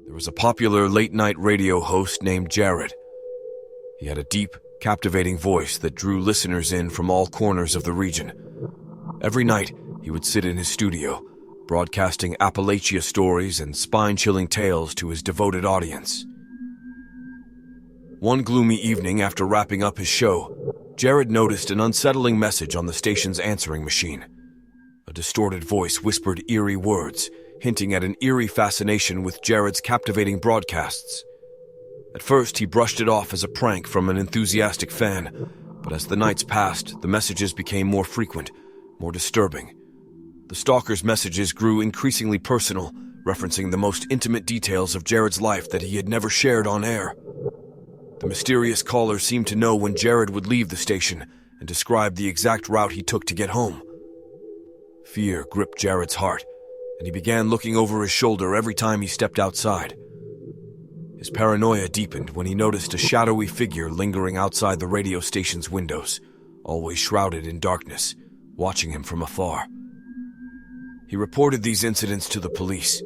There was a popular late-night radio host named Jared. He had a deep, captivating voice that drew listeners in from all corners of the region. Every night, he would sit in his studio, broadcasting Appalachia stories and spine-chilling tales to his devoted audience. One gloomy evening after wrapping up his show, Jared noticed an unsettling message on the station's answering machine. A distorted voice whispered eerie words, hinting at an eerie fascination with Jared's captivating broadcasts. At first, he brushed it off as a prank from an enthusiastic fan, but as the nights passed, the messages became more frequent, more disturbing. The stalker's messages grew increasingly personal, referencing the most intimate details of Jared's life that he had never shared on air. The mysterious caller seemed to know when Jared would leave the station and described the exact route he took to get home. Fear gripped Jared's heart, and he began looking over his shoulder every time he stepped outside. His paranoia deepened when he noticed a shadowy figure lingering outside the radio station's windows, always shrouded in darkness, watching him from afar. He reported these incidents to the police,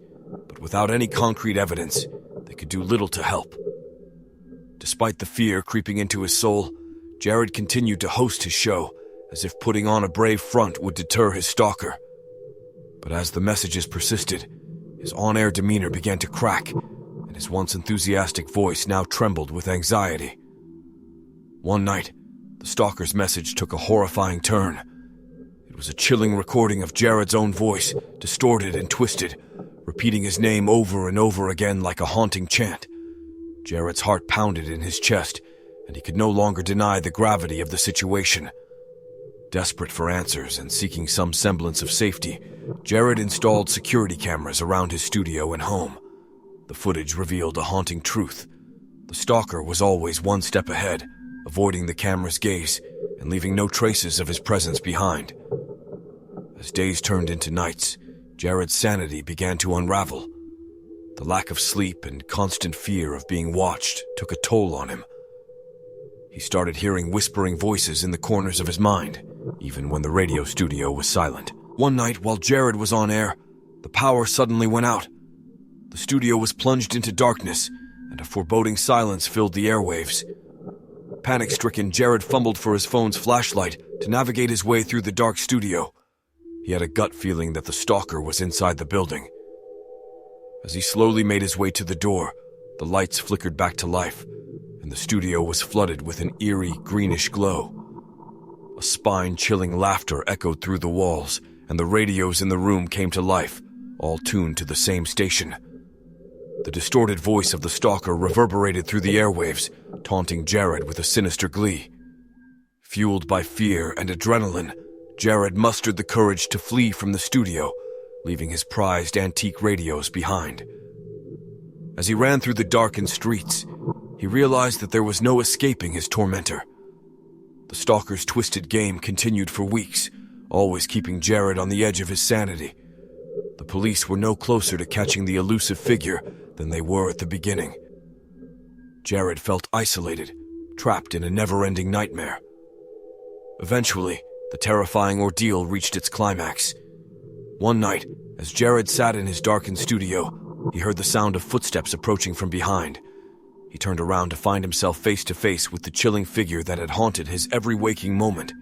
but without any concrete evidence, they could do little to help. Despite the fear creeping into his soul, Jared continued to host his show, as if putting on a brave front would deter his stalker. But as the messages persisted, his on-air demeanor began to crack, and his once enthusiastic voice now trembled with anxiety. One night, the stalker's message took a horrifying turn. It was a chilling recording of Jared's own voice, distorted and twisted, repeating his name over and over again like a haunting chant. Jared's heart pounded in his chest, and he could no longer deny the gravity of the situation. Desperate for answers and seeking some semblance of safety, Jared installed security cameras around his studio and home. The footage revealed a haunting truth. The stalker was always one step ahead, avoiding the camera's gaze and leaving no traces of his presence behind. As days turned into nights, Jared's sanity began to unravel. The lack of sleep and constant fear of being watched took a toll on him. He started hearing whispering voices in the corners of his mind, even when the radio studio was silent. One night, while Jared was on air, the power suddenly went out. The studio was plunged into darkness, and a foreboding silence filled the airwaves. Panic-stricken, Jared fumbled for his phone's flashlight to navigate his way through the dark studio. He had a gut feeling that the stalker was inside the building. As he slowly made his way to the door, the lights flickered back to life, and the studio was flooded with an eerie, greenish glow. A spine-chilling laughter echoed through the walls, and the radios in the room came to life, all tuned to the same station. The distorted voice of the stalker reverberated through the airwaves, taunting Jared with a sinister glee. Fueled by fear and adrenaline, Jared mustered the courage to flee from the studio, leaving his prized antique radios behind. As he ran through the darkened streets, he realized that there was no escaping his tormentor. The stalker's twisted game continued for weeks, always keeping Jared on the edge of his sanity. The police were no closer to catching the elusive figure than they were at the beginning. Jared felt isolated, trapped in a never-ending nightmare. Eventually, the terrifying ordeal reached its climax. One night, as Jared sat in his darkened studio, he heard the sound of footsteps approaching from behind. He turned around to find himself face to face with the chilling figure that had haunted his every waking moment.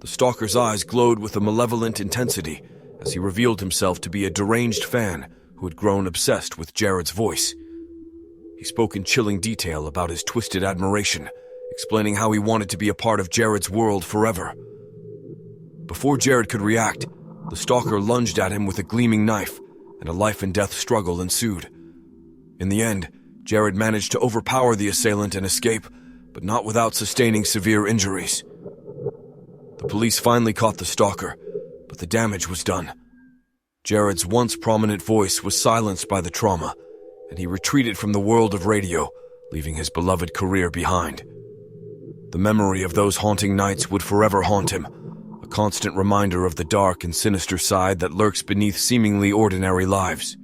The stalker's eyes glowed with a malevolent intensity as he revealed himself to be a deranged fan who had grown obsessed with Jared's voice. He spoke in chilling detail about his twisted admiration, explaining how he wanted to be a part of Jared's world forever. Before Jared could react, the stalker lunged at him with a gleaming knife, and a life-and-death struggle ensued. In the end, Jared managed to overpower the assailant and escape, but not without sustaining severe injuries. The police finally caught the stalker, but the damage was done. Jared's once prominent voice was silenced by the trauma, and he retreated from the world of radio, leaving his beloved career behind. The memory of those haunting nights would forever haunt him, a constant reminder of the dark and sinister side that lurks beneath seemingly ordinary lives.